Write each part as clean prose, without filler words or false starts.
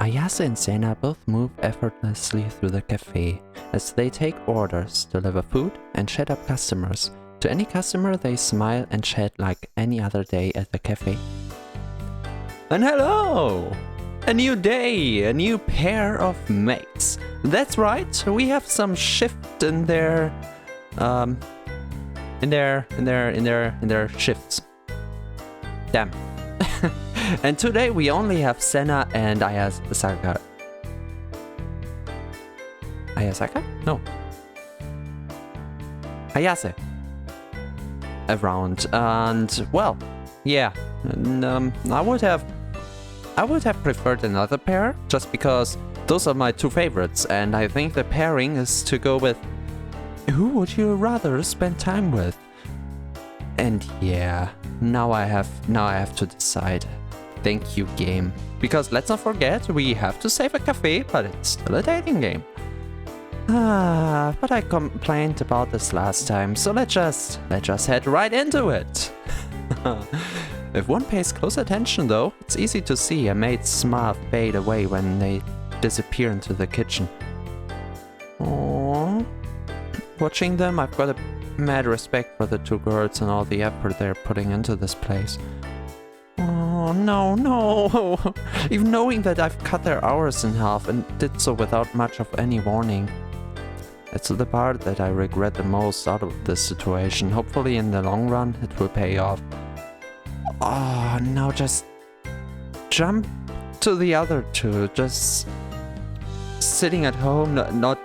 Ayase and Sena both move effortlessly through the cafe as they take orders, deliver food, and chat up customers. To any customer, they smile and chat like any other day at the cafe. And hello! A new day, a new pair of mates. That's right, we have some shift in their shifts. Damn. And today we only have Sena and Ayasaka. Ayasaka? No. Ayase. Around, and well, yeah. And, I would have preferred another pair, just because those are my two favorites, and I think the pairing is to go with who would you rather spend time with? And yeah, now I have to decide. Thank you, game. Because let's not forget, we have to save a cafe, but it's still a dating game. But I complained about this last time, so let's just head right into it. If one pays close attention though, it's easy to see a mate's smile fade away when they disappear into the kitchen. Aww. Watching them, I've got a mad respect for the two girls and all the effort they're putting into this place. Oh no. Even knowing that I've cut their hours in half and did so without much of any warning. It's the part that I regret the most out of this situation. Hopefully in the long run it will pay off. Oh, now just jump to the other two. Just sitting at home, not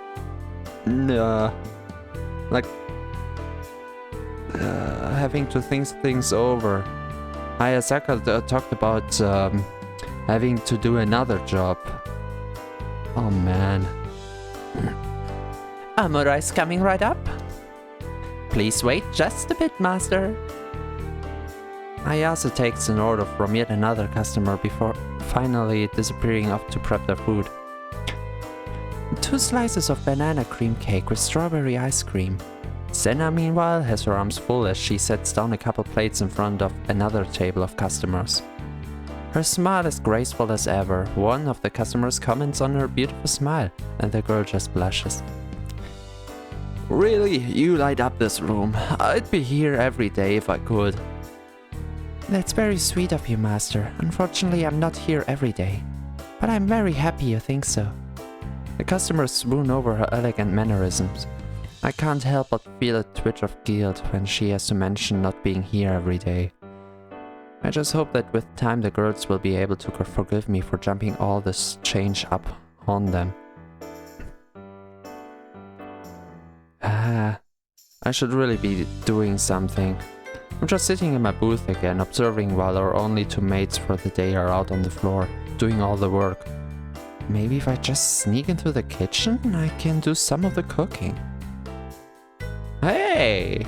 having to think things over. Ayasaka talked about having to do another job. Oh man. Amura coming right up. Please wait just a bit, master. Ayase takes an order from yet another customer before finally disappearing off to prep their food. 2 slices of banana cream cake with strawberry ice cream. Sena, meanwhile, has her arms full as she sets down a couple plates in front of another table of customers. Her smile is graceful as ever. One of the customers comments on her beautiful smile, and the girl just blushes. Really, you light up this room. I'd be here every day if I could. That's very sweet of you, master. Unfortunately, I'm not here every day. But I'm very happy you think so. The customers swoon over her elegant mannerisms. I can't help but feel a twitch of guilt when she has to mention not being here every day. I just hope that with time the girls will be able to forgive me for jumping all this change up on them. I should really be doing something. I'm just sitting in my booth again, observing while our only 2 mates for the day are out on the floor, doing all the work. Maybe if I just sneak into the kitchen, I can do some of the cooking. Hey!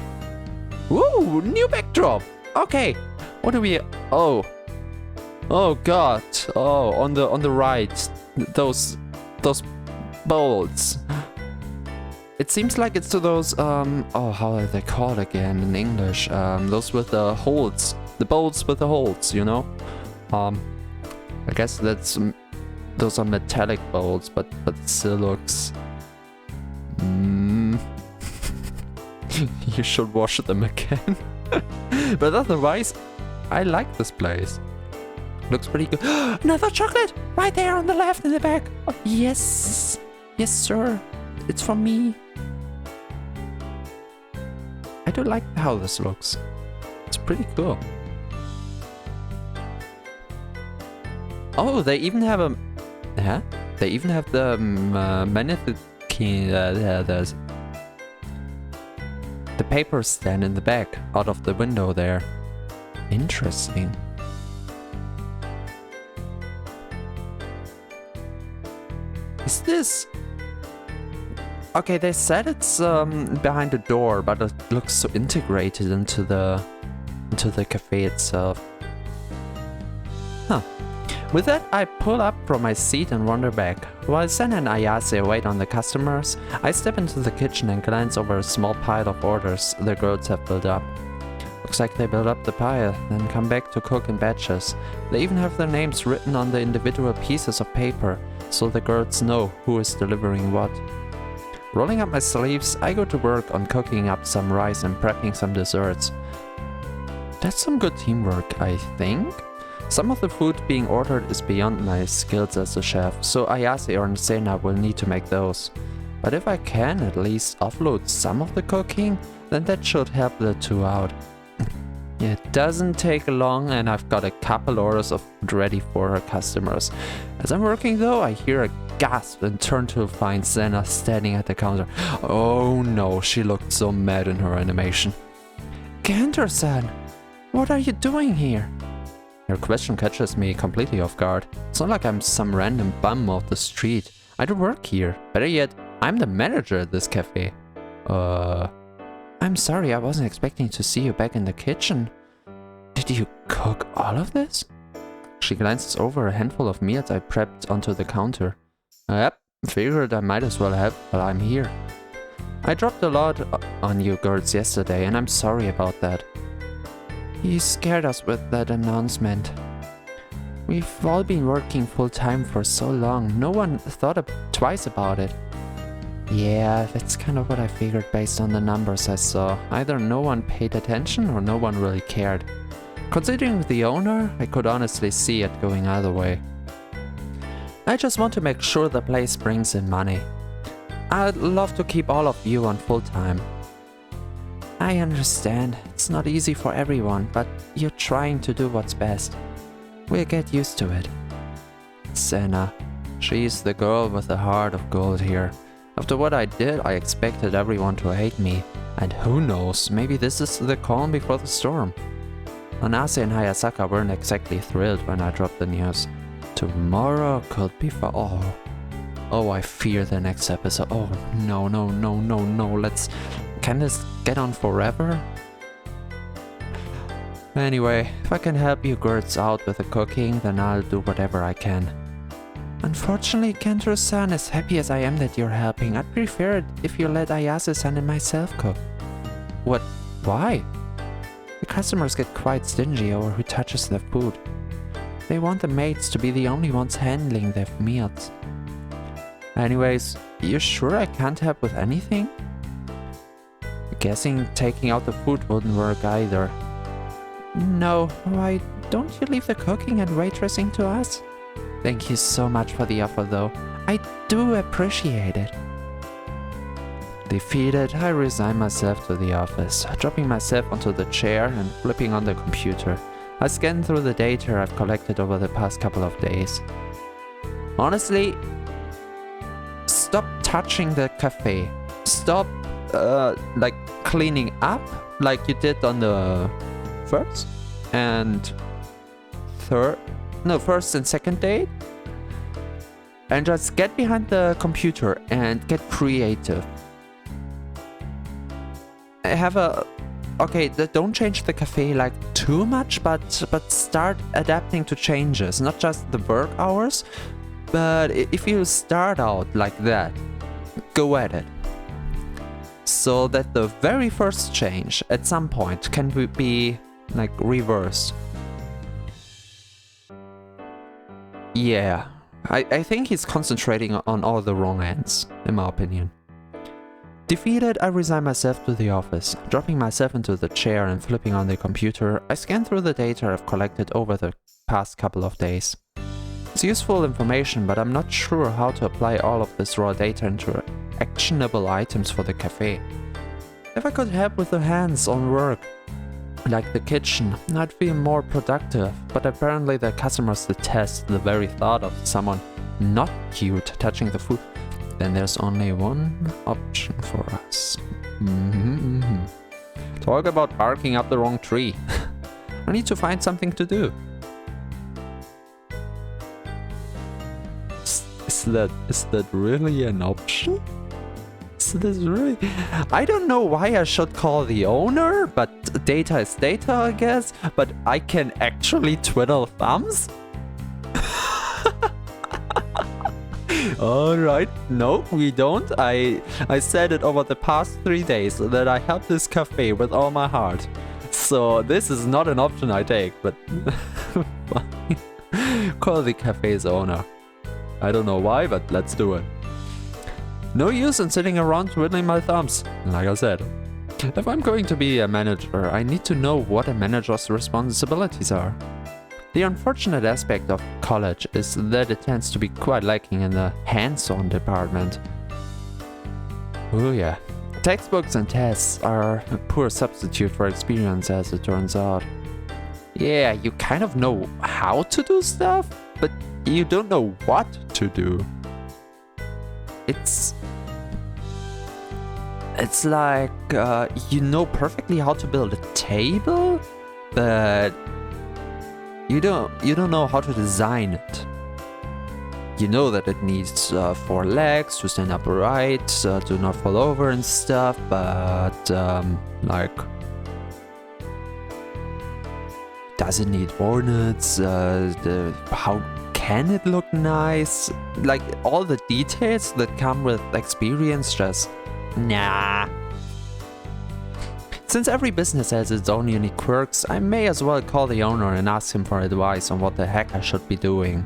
Woo! New backdrop! Okay! What do we... Oh god! Oh, on the right. Those bolts. It seems like it's to those, oh, how are they called again in English? Those with the holes. The bolts with the holes, you know? I guess that's... those are metallic bolts, but it still looks... You should wash them again. But otherwise, I like this place. Looks pretty good. Another chocolate! Right there on the left in the back! Oh, yes! Yes, sir. It's for me. I do like how this looks. It's pretty cool. Oh, they even have a... Yeah? They even have the mannequin... there's... the paper stand in the back, out of the window there. Interesting. Is this... Okay, they said it's behind the door, but it looks so integrated into the cafe itself. Huh. With that, I pull up from my seat and wander back. While Sen and Ayase wait on the customers, I step into the kitchen and glance over a small pile of orders the girls have built up. Looks like they build up the pile, then come back to cook in batches. They even have their names written on the individual pieces of paper, so the girls know who is delivering what. Rolling up my sleeves, I go to work on cooking up some rice and prepping some desserts. That's some good teamwork, I think. Some of the food being ordered is beyond my skills as a chef, so Ayase or Sena will need to make those. But if I can at least offload some of the cooking, then that should help the two out. It doesn't take long and I've got a couple orders of food ready for her customers. As I'm working though, I hear a gasp and turn to find Senna standing at the counter. Oh no, she looked so mad in her animation. Cantor-san, what are you doing here? Her question catches me completely off guard. It's not like I'm some random bum off the street. I do work here. Better yet, I'm the manager at this cafe. I'm sorry, I wasn't expecting to see you back in the kitchen. Did you cook all of this? She glances over a handful of meals I prepped onto the counter. Yep, figured I might as well have while I'm here. I dropped a lot on you girls yesterday and I'm sorry about that. You scared us with that announcement. We've all been working full-time for so long, no one thought twice about it. Yeah, that's kind of what I figured based on the numbers I saw. Either no one paid attention or no one really cared. Considering the owner, I could honestly see it going either way. I just want to make sure the place brings in money. I'd love to keep all of you on full-time. I understand, it's not easy for everyone, but you're trying to do what's best. We'll get used to it. Senna. She's the girl with the heart of gold here. After what I did, I expected everyone to hate me. And who knows, maybe this is the calm before the storm. Anase and Hayasaka weren't exactly thrilled when I dropped the news. Tomorrow could be for all. Oh, I fear the next episode. Oh, no. Can this get on forever? Anyway, if I can help you girls out with the cooking, then I'll do whatever I can. Unfortunately, Kentaro-san, as happy as I am that you're helping, I'd prefer it if you let Ayase-san and myself cook. What? Why? The customers get quite stingy over who touches their food. They want the maids to be the only ones handling their meals. Anyways, you sure I can't help with anything? Guessing taking out the food wouldn't work either. No, why don't you leave the cooking and waitressing to us? Thank you so much for the offer though. I do appreciate it. Defeated, I resign myself to the office, dropping myself onto the chair and flipping on the computer. I scan through the data I've collected over the past couple of days. Honestly, stop touching the cafe. Stop, cleaning up like you did on the first and second date. And just get behind the computer and get creative. Don't change the cafe like too much, but start adapting to changes, not just the work hours, but if you start out like that, go at it. So that the very first change at some point can be like reversed. Yeah, I think he's concentrating on all the wrong ends, in my opinion. Defeated, I resign myself to the office. Dropping myself into the chair and flipping on the computer, I scan through the data I've collected over the past couple of days. It's useful information, but I'm not sure how to apply all of this raw data into actionable items for the cafe. If I could help with the hands-on work, like the kitchen, I'd feel more productive, but apparently the customers detest the very thought of someone not cute touching the food. Then there's only one option for us. Talk about barking up the wrong tree. I need to find something to do. Is that really an option? Is this really? I don't know why I should call the owner, but data is data, I guess. But I can actually twiddle thumbs? Alright, no, we don't. I said it over the past 3 days that I help this cafe with all my heart. So this is not an option I take, but fine. Call the cafe's owner. I don't know why, but let's do it. No use in sitting around twiddling my thumbs. Like I said, if I'm going to be a manager, I need to know what a manager's responsibilities are. The unfortunate aspect of college is that it tends to be quite lacking in the hands-on department. Oh yeah. Textbooks and tests are a poor substitute for experience, as it turns out. Yeah, you kind of know how to do stuff, but you don't know what to do. It's like you know perfectly how to build a table, but you don't know how to design it. You know that it needs 4 legs to stand upright, to not fall over and stuff, but like, does it need ornaments? How can it look nice? Like all the details that come with experience, just nah. Since every business has its own unique quirks, I may as well call the owner and ask him for advice on what the heck I should be doing.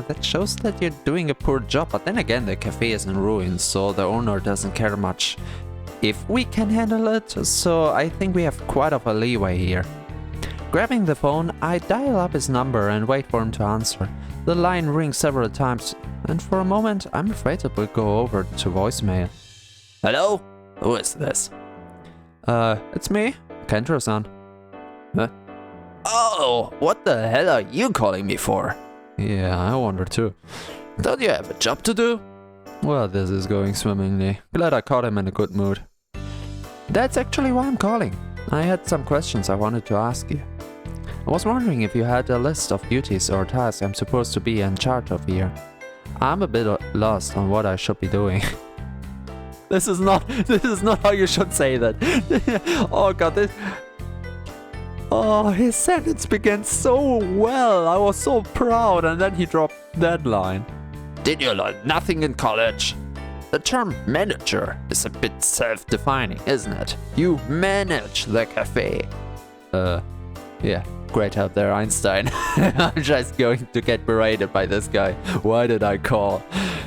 That shows that you're doing a poor job, but then again the cafe is in ruins, so the owner doesn't care much if we can handle it, so I think we have quite of a leeway here. Grabbing the phone, I dial up his number and wait for him to answer. The line rings several times, and for a moment I'm afraid it will go over to voicemail. Hello? Who is this? It's me, Kentro-san. Huh? Oh, what the hell are you calling me for? Yeah, I wonder too. Don't you have a job to do? Well, this is going swimmingly. Glad I caught him in a good mood. That's actually why I'm calling. I had some questions I wanted to ask you. I was wondering if you had a list of duties or tasks I'm supposed to be in charge of here. I'm a bit lost on what I should be doing. This is not how you should say that. Oh god, oh, his sentence began so well. I was so proud, and then he dropped that line. Did you learn nothing in college? The term manager is a bit self-defining, isn't it? You manage the cafe. Yeah, great help there, Einstein. I'm just going to get berated by this guy. Why did I call?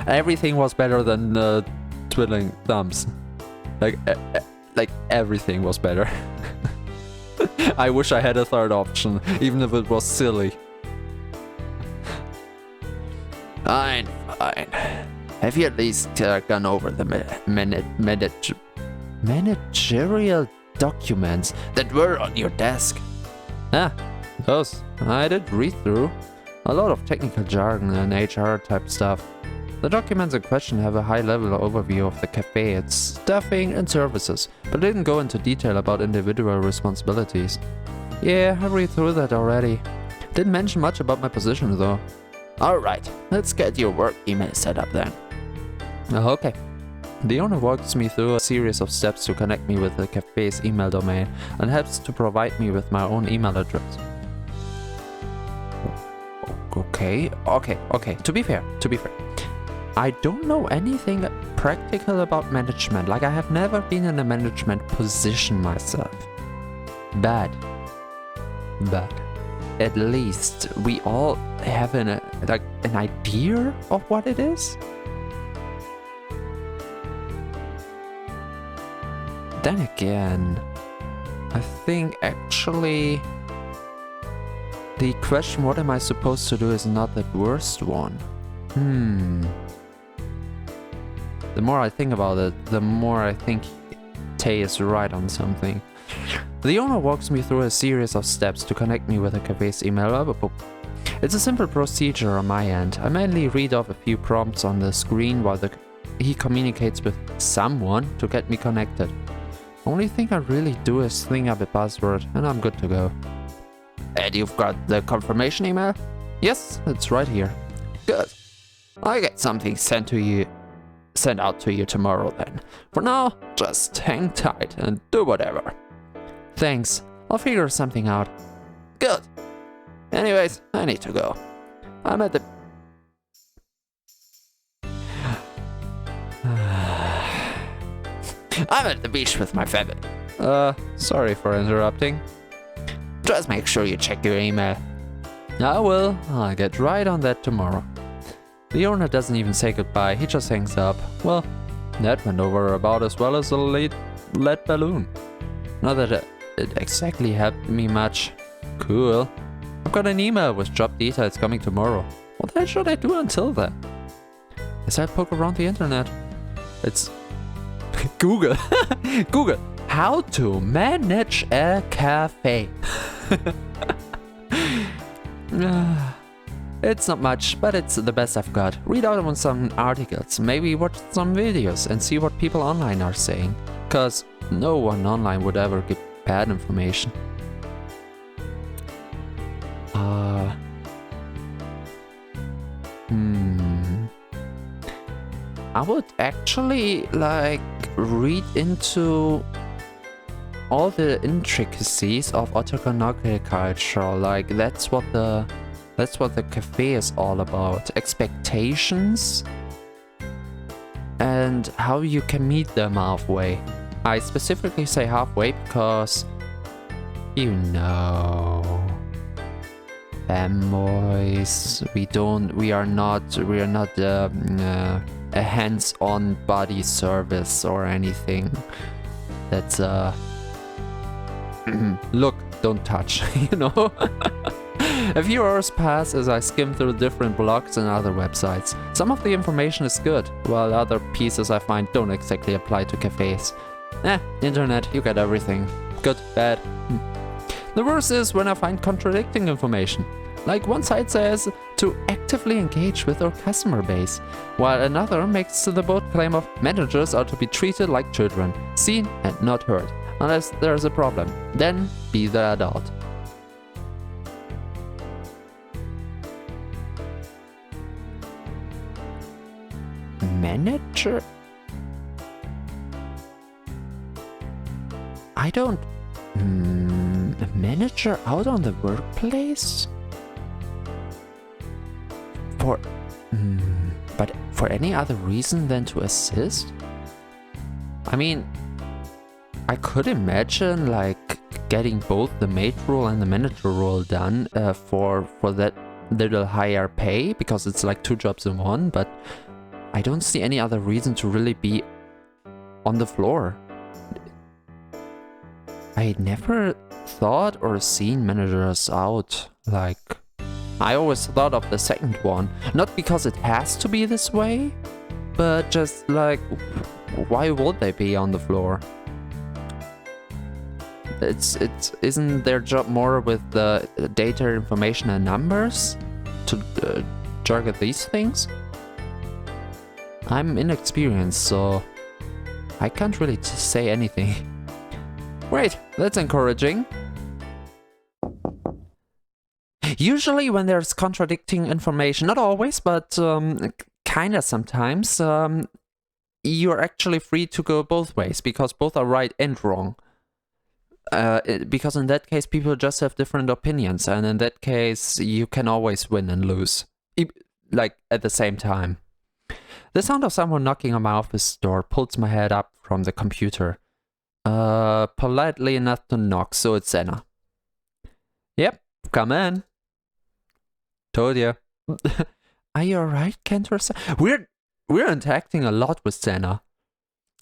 Everything was better than twiddling thumbs. Like everything was better. I wish I had a third option, even if it was silly. Fine. Have you at least gone over the managerial documents that were on your desk? Ah, those. I did read through. A lot of technical jargon and HR type stuff. The documents in question have a high-level overview of the cafe, its staffing and services, but didn't go into detail about individual responsibilities. Yeah, I read through that already. Didn't mention much about my position though. Alright, let's get your work email set up then. Okay. The owner walks me through a series of steps to connect me with the cafe's email domain and helps to provide me with my own email address. Okay. To be fair. I don't know anything practical about management, like I have never been in a management position myself. Bad. At least we all have an idea of what it is? Then again, I think actually the question what am I supposed to do is not the worst one. The more I think about it, the more I think Tay is right on something. The owner walks me through a series of steps to connect me with the cafe's email. It's a simple procedure on my end. I mainly read off a few prompts on the screen while he communicates with someone to get me connected. Only thing I really do is thing up a password and I'm good to go. And you've got the confirmation email? Yes, it's right here. Good. I'll get something sent out to you tomorrow then. For now, just hang tight and do whatever. Thanks, I'll figure something out. Good. Anyways, I need to go. I'm at the... I'm at the beach with my family. Sorry for interrupting. Just make sure you check your email. I will. I'll get right on that tomorrow. The owner doesn't even say goodbye, he just hangs up. Well, that went over about as well as a lead balloon. Not that it exactly helped me much. Cool. I've got an email with job details coming tomorrow. What the hell should I do until then? As I poke around the internet, it's Google. Google. How to manage a cafe. It's not much, but it's the best I've got. Read out on some articles, maybe watch some videos and see what people online are saying. Cause no one online would ever give bad information. I would actually like read into all the intricacies of otagonaki culture. Like that's what the cafe is all about. Expectations and how you can meet them halfway. I specifically say halfway because you know, fanboys, we are not a hands-on body service or anything. That's look, don't touch, you know. A few hours pass as I skim through different blogs and other websites. Some of the information is good, while other pieces I find don't exactly apply to cafes. Internet, you get everything. Good, bad. The worst is when I find contradicting information. Like one site says to actively engage with our customer base, while another makes the bold claim of managers are to be treated like children, seen and not heard. Unless there's a problem, then be the adult. Manager? I don't... manager out on the workplace? But for any other reason than to assist? I mean, I could imagine like getting both the maid role and the manager role done for that little higher pay, because it's like 2 jobs in one, but I don't see any other reason to really be on the floor. I never thought or seen managers out. Like, I always thought of the second one. Not because it has to be this way, but just like, why would they be on the floor? Isn't their job more with the data, information and numbers to target these things? I'm inexperienced, so I can't really say anything. Great, that's encouraging. Usually when there's contradicting information, not always, but kinda sometimes, you're actually free to go both ways, because both are right and wrong. Because in that case, people just have different opinions, and in that case, you can always win and lose. Like, at the same time. The sound of someone knocking on my office door pulls my head up from the computer. Politely enough to knock, so it's Senna. Yep, come in. Told you. Are you alright, Kentor? We're interacting a lot with Senna.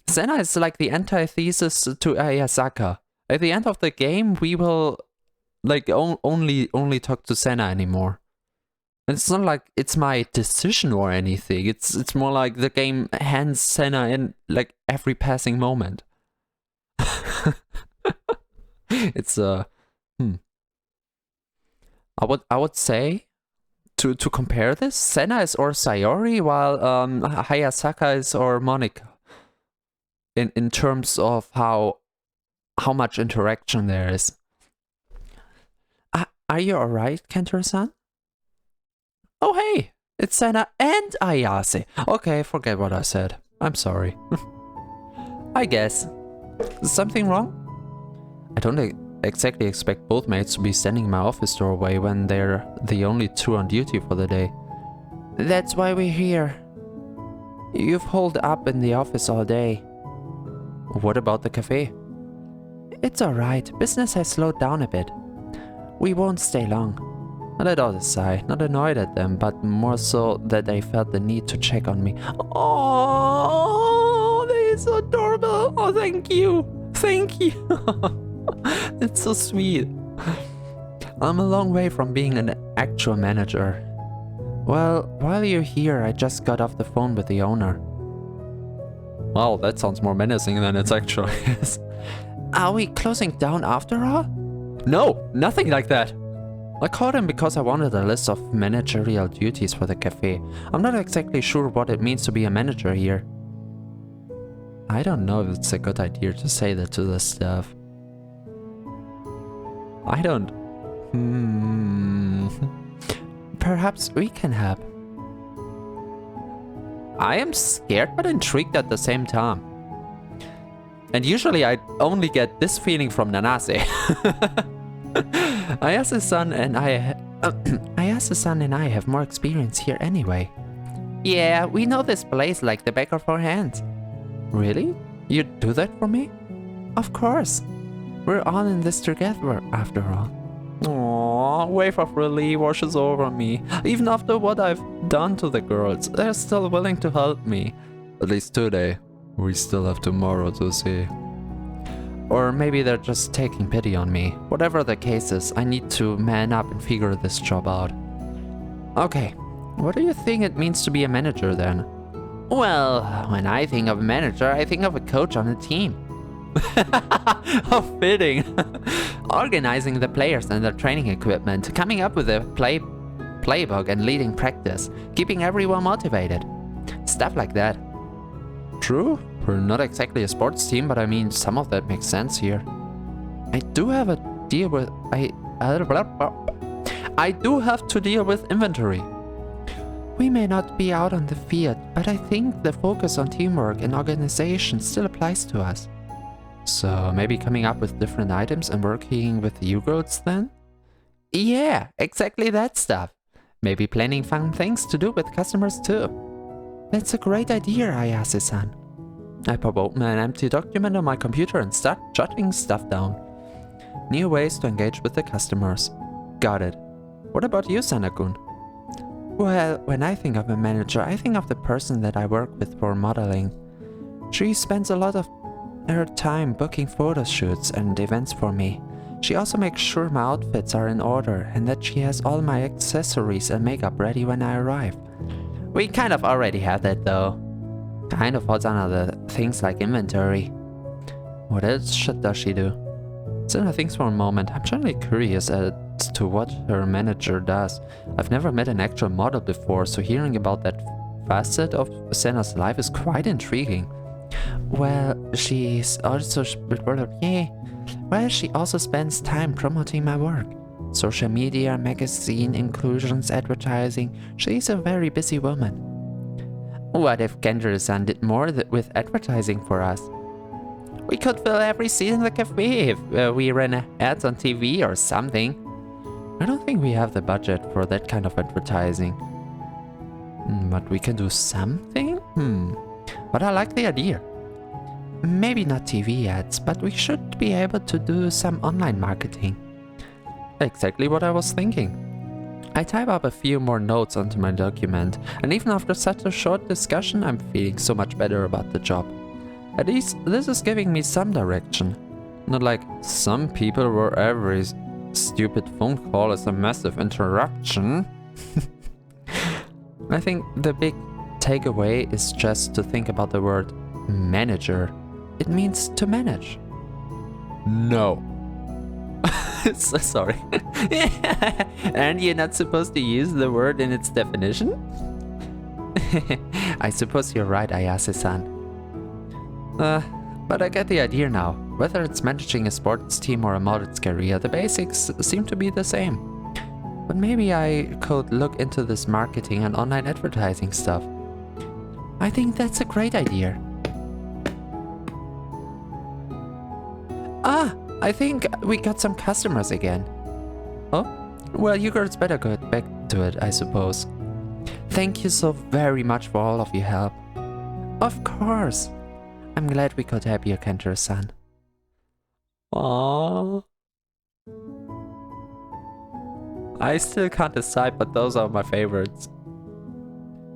Senna is like the antithesis to Ayasaka. At the end of the game, we will like only talk to Senna anymore. And it's not like it's my decision or anything. It's more like the game hands Senna in like every passing moment. It's I would say to compare this, Senna is or Sayori, while Hayasaka is or Monica. In terms of how much interaction there is. Are you alright, Kentor-san? Oh hey, it's Senna and Ayase. Okay, forget what I said. I'm sorry. I guess. Something wrong? I don't exactly expect both mates to be standing in my office doorway when they're the only 2 on duty for the day. That's why we're here. You've holed up in the office all day. What about the cafe? It's alright. Business has slowed down a bit. We won't stay long. I let out a sigh, not annoyed at them, but more so that they felt the need to check on me. Oh, that is so adorable. Oh, thank you. Thank you. It's so sweet. I'm a long way from being an actual manager. Well, while you're here, I just got off the phone with the owner. Wow, that sounds more menacing than it actually is. Are we closing down after all? No, nothing like that. I called him because I wanted a list of managerial duties for the cafe. I'm not exactly sure what it means to be a manager here. I don't know if it's a good idea to say that to the staff. I don't... Perhaps we can help. I am scared but intrigued at the same time. And usually I only get this feeling from Nanase. Ayasu-san and I have more experience here anyway. Yeah, we know this place like the back of our hands. Really? You'd do that for me? Of course. We're all in this together, after all. Aww, wave of relief washes over me. Even after what I've done to the girls, they're still willing to help me. At least today. We still have tomorrow to see. Or maybe they're just taking pity on me. Whatever the case is, I need to man up and figure this job out. Okay, what do you think it means to be a manager then? Well, when I think of a manager, I think of a coach on a team. How fitting. Organizing the players and their training equipment, coming up with a playbook and leading practice, keeping everyone motivated. Stuff like that. True, we're not exactly a sports team, but I mean, some of that makes sense here. I do have to deal with inventory. We may not be out on the field, but I think the focus on teamwork and organization still applies to us. So maybe coming up with different items and working with you girls then? Yeah, exactly that stuff. Maybe planning fun things to do with customers too. That's a great idea, Ayasu-san. I pop open an empty document on my computer and start jotting stuff down. New ways to engage with the customers. Got it. What about you, Sanakun? Well, when I think of a manager, I think of the person that I work with for modeling. She spends a lot of her time booking photo shoots and events for me. She also makes sure my outfits are in order and that she has all my accessories and makeup ready when I arrive. We kind of already have that though. Kind of falls under the things like inventory. What else does she do? Sina thinks for a moment. I'm generally curious as to what her manager does. I've never met an actual model before, so hearing about that facet of Sena's life is quite intriguing. Well, she also spends time promoting my work. Social media, magazine, inclusions, advertising. She's a very busy woman. What if Kendra-san did more with advertising for us? We could fill every seat in the cafe if we ran ads on TV or something. I don't think we have the budget for that kind of advertising. But we can do something? But I like the idea. Maybe not TV ads, but we should be able to do some online marketing. Exactly what I was thinking. I type up a few more notes onto my document, and even after such a short discussion, I'm feeling so much better about the job. At least this is giving me some direction. Not like some people where every stupid phone call is a massive interruption. I think the big takeaway is just to think about the word manager. It means to manage. No. So sorry. Aren't you not supposed to use the word in its definition? I suppose you're right, Ayase-san. But I get the idea now. Whether it's managing a sports team or a model's career, the basics seem to be the same. But maybe I could look into this marketing and online advertising stuff. I think that's a great idea. Ah! I think we got some customers again. Oh? Well, you girls better get back to it, I suppose. Thank you so very much for all of your help. Of course. I'm glad we could help you, Kentaro-san. Aww. I still can't decide, but those are my favorites.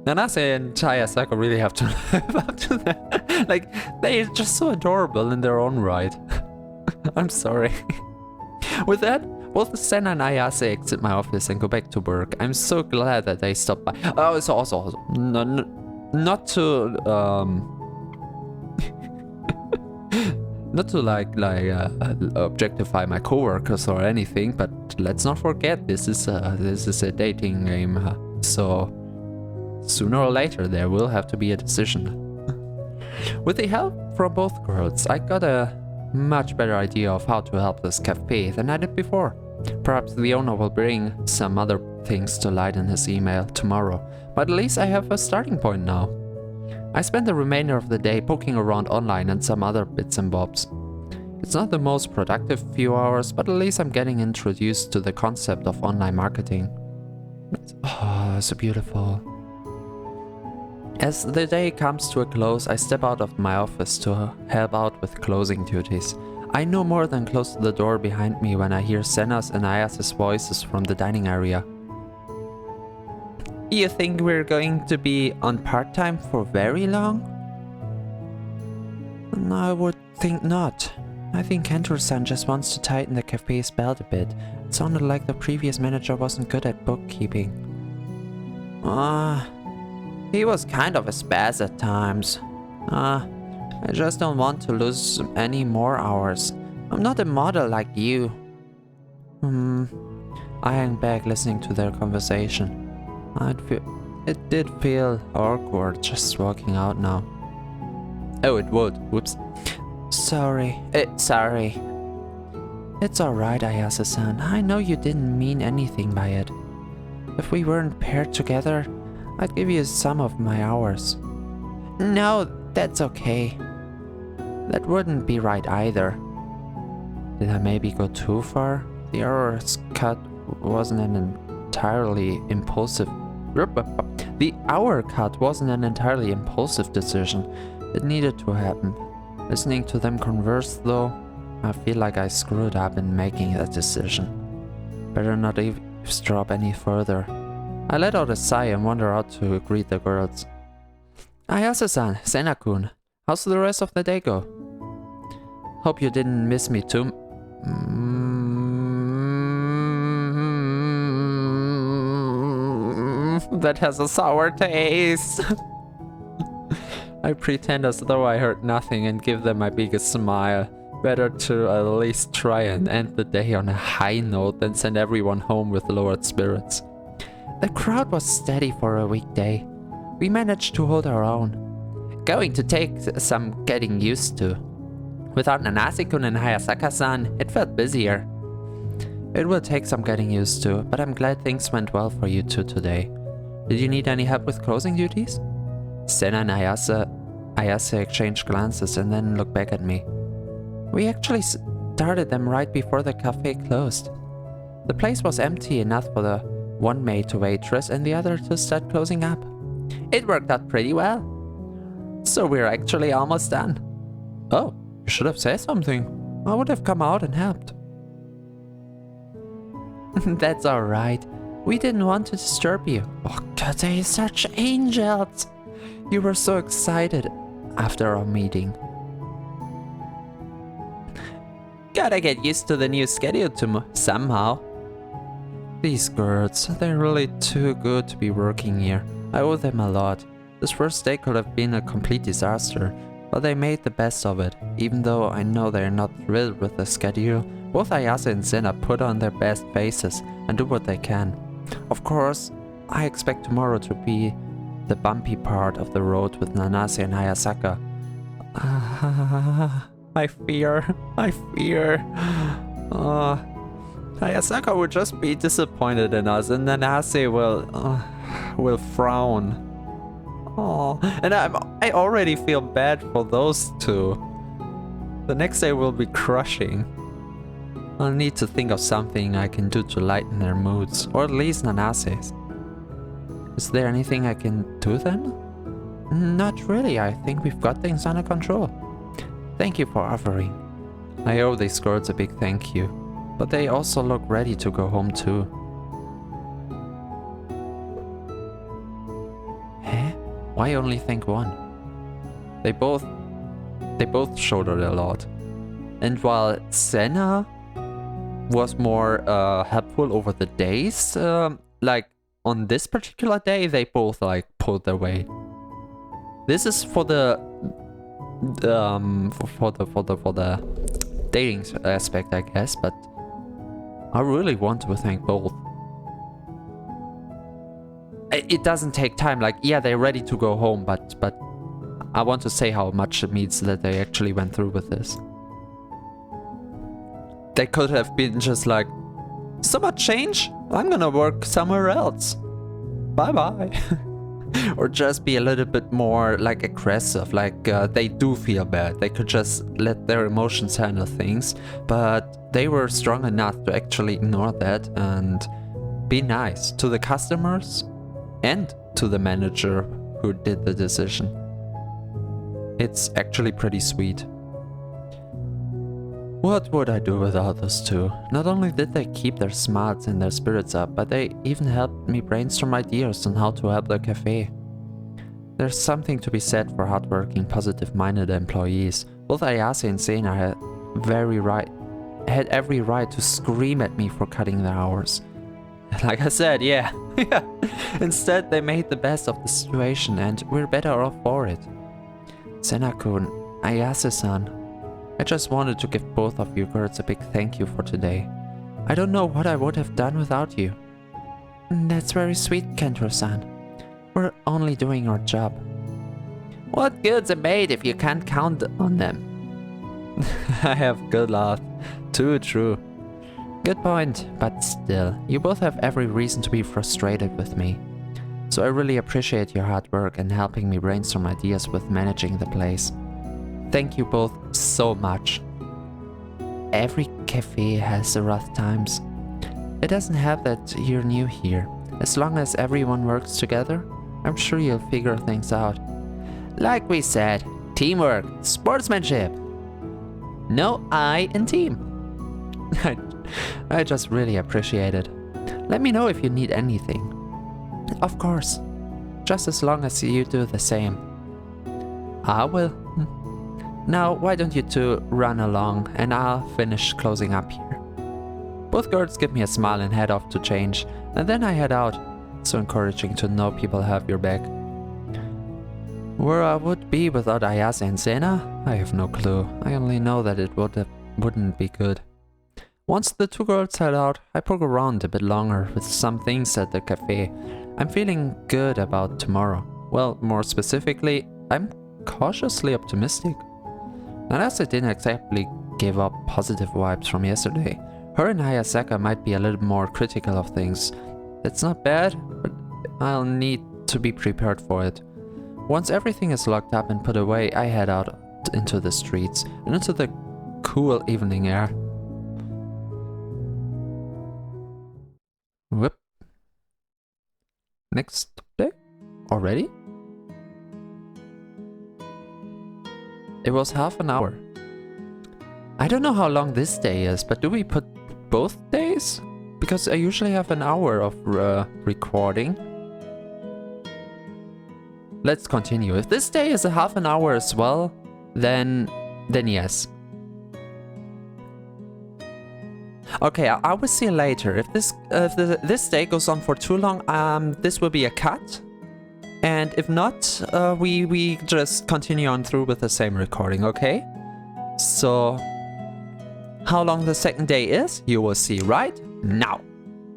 Nanase and Hayasaka really have to live up to that. Like, they're just so adorable in their own right. I'm sorry. With that, both Senna and Ayase exit my office and go back to work. I'm so glad that they stopped by. Oh, it's also not to not to objectify my coworkers or anything, but let's not forget this is a dating game, so sooner or later there will have to be a decision. With the help from both girls, I got a much better idea of how to help this cafe than I did before. Perhaps the owner will bring some other things to light in his email tomorrow, but at least I have a starting point now. I spent the remainder of the day poking around online and some other bits and bobs. It's not the most productive few hours, but at least I'm getting introduced to the concept of online marketing. Oh, so beautiful. As the day comes to a close, I step out of my office to help out with closing duties. I no more than close the door behind me when I hear Senna's and Ayase's voices from the dining area. You think we're going to be on part-time for very long? I would think not. I think Kentaro-san just wants to tighten the cafe's belt a bit. It sounded like the previous manager wasn't good at bookkeeping. He was kind of a spaz at times. I just don't want to lose any more hours. I'm not a model like you. I hang back listening to their conversation. It did feel awkward just walking out now. Oh, it would. Whoops. Sorry. Sorry. It's alright, Ayase-san. I know you didn't mean anything by it. If we weren't paired together, I'd give you some of my hours. No, that's okay. That wouldn't be right either. Did I maybe go too far? The hours cut wasn't an entirely impulsive... The hour cut wasn't an entirely impulsive decision. It needed to happen. Listening to them converse though, I feel like I screwed up in making that decision. Better not eavesdrop any further. I let out a sigh and wander out to greet the girls. Ayase-san, Senna-kun, how's the rest of the day go? Hope you didn't miss me too. That has a sour taste. I pretend as though I heard nothing and give them my biggest smile. Better to at least try and end the day on a high note than send everyone home with lowered spirits. The crowd was steady for a weekday. We managed to hold our own. Going to take some getting used to. Without Nanase-kun and Hayasaka-san, it felt busier. It will take some getting used to, but I'm glad things went well for you two today. Did you need any help with closing duties? Senna and Ayase exchanged glances and then looked back at me. We actually started them right before the cafe closed. The place was empty enough for the one maid to waitress and the other to start closing up. It worked out pretty well. So we're actually almost done. Oh, you should have said something. I would have come out and helped. That's alright. We didn't want to disturb you. Oh god, they're such angels. You were so excited after our meeting. Gotta get used to the new schedule somehow. These girls, they're really too good to be working here. I owe them a lot. This first day could have been a complete disaster, but they made the best of it. Even though I know they're not thrilled with the schedule, both Ayase and Senna put on their best faces and do what they can. Of course, I expect tomorrow to be the bumpy part of the road with Nanase and Hayasaka. I fear. Hayasaka will just be disappointed in us, and Nanase will frown. Oh, and I already feel bad for those two. The next day will be crushing. I'll need to think of something I can do to lighten their moods, or at least Nanase's. Is there anything I can do then? Not really, I think we've got things under control. Thank you for offering. I owe these girls a big thank you, but they also look ready to go home too. Huh? Why only thank one? They both shouldered a lot. And while Senna was more helpful over the days, like on this particular day, they both like pulled their weight. This is for the dating aspect, I guess, but I really want to thank both. It doesn't take time. Like, yeah, they're ready to go home, but I want to say how much it means that they actually went through with this. They could have been just like, so much change, I'm gonna work somewhere else. Bye bye. Or just be a little bit more like aggressive, like they do feel bad. They could just let their emotions handle things, but they were strong enough to actually ignore that and be nice to the customers and to the manager who did the decision. It's actually pretty sweet. What would I do without those two? Not only did they keep their smarts and their spirits up, but they even helped me brainstorm ideas on how to help the cafe. There's something to be said for hardworking, positive-minded employees. Both Ayase and Sena had every right to scream at me for cutting their hours. Like I said, yeah. Instead, they made the best of the situation, and we're better off for it. Sena-kun, Ayase-san, I just wanted to give both of you girls a big thank you for today. I don't know what I would have done without you. That's very sweet, Kentaro-san. We're only doing our job. What good's it made if you can't count on them? I have good laugh. Too true. Good point, but still, you both have every reason to be frustrated with me. So I really appreciate your hard work and helping me brainstorm ideas with managing the place. Thank you both so much. Every cafe has the rough times. It doesn't have that you're new here. As long as everyone works together, I'm sure you'll figure things out. Like we said, teamwork, sportsmanship. No I in team. I just really appreciate it. Let me know if you need anything. Of course. Just as long as you do the same. I will. Now, why don't you two run along and I'll finish closing up here. Both girls give me a smile and head off to change, and then I head out. It's so encouraging to know people have your back. Where I would be without Ayase and Sena, I have no clue. I only know that it wouldn't be good. Once the two girls head out, I poke around a bit longer with some things at the cafe. I'm feeling good about tomorrow. Well, more specifically, I'm cautiously optimistic. Not as I didn't exactly give up positive vibes from yesterday. Her and Hayasaka might be a little more critical of things. That's not bad, but I'll need to be prepared for it. Once everything is locked up and put away, I head out into the streets and into the cool evening air. Whoop. Next day? Already? It was half an hour. I don't know how long this day is, but do we put both days? Because I usually have an hour of recording. Let's continue. If this day is a half an hour as well, then yes. Okay, I will see you later. If this day goes on for too long, this will be a cut. And if not, we just continue on through with the same recording, okay? So, how long the second day is, you will see right now.